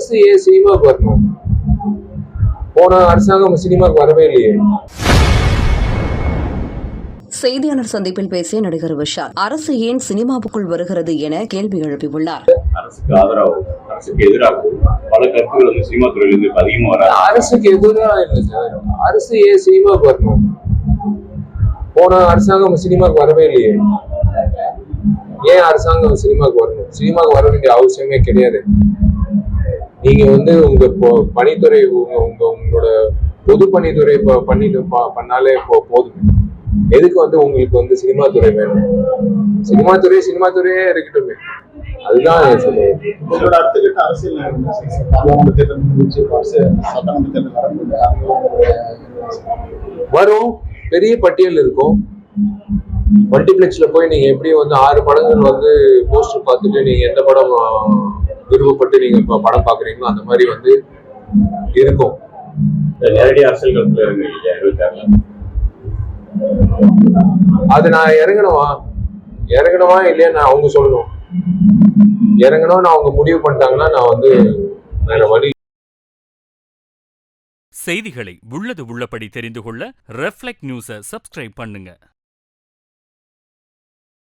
அரசு ஏன் சினிமாவுக்கு வரணும்? போன அரசாங்கம் சினிமாவுக்கு வரவே இல்லையே. செய்தியாளர் சந்திப்பில் பேசிய நடிகர் விஷால் அரசு ஏன் சினிமாவுக்குள் வருகிறது என கேள்வி எழுப்பியுள்ளார். அரசுக்கு ஆதரவு, அரசுக்கு எதிராக பல கருத்துக்கள் வந்து சினிமா துறையிலிருந்து அதிகமா வராது. அரசுக்கு எதிராக இல்லை சார். அரசு ஏன் சினிமாவுக்கு வரணும்? போன அரசாங்கம் சினிமாவுக்கு வரவே இல்லையே. ஏன் அரசாங்கம் சினிமாவுக்கு வரணும்? சினிமாவுக்கு வர வேண்டிய அவசியமே கிடையாது. நீங்க வந்து உங்க பணித்துறை உங்களோட பொது பணித்துறை பண்ணாலே போதும். எதுக்கு வந்து உங்களுக்கு வந்து சினிமா துறை வேணும்? சினிமா துறையே இருக்கட்டுமே. அதுதான் உங்களோட அடுத்த கட்ட அரசியல் பாராளுமன்ற தேர்தல் வரும். பெரிய பட்டியல் இருக்கும். மல்டிபிளெக்ஸ்ல போய் நீங்க எப்படி வந்து 6 படங்கள் வந்து போஸ்டர் பார்த்துட்டு நீங்க எந்த படம் விருப்பப்பட்டு நீங்க இப்ப படம் பாக்குறீங்களோ அந்த மாதிரி வந்து இருக்கும். நேரடி அரசியல் களத்துல இருக்கு. அது நான் இறங்கணுமா இல்லையா நான் அவங்க சொல்லணும். இறங்கணும்னு அவங்க முடிவு பண்ணிட்டாங்கன்னா நான் வந்து வேற வழி. செய்திகளை உள்ளது உள்ளபடி தெரிந்து கொள்ள ரெஃப்ளெக்ட் நியூஸை சப்ஸ்கிரைப் பண்ணுங்க.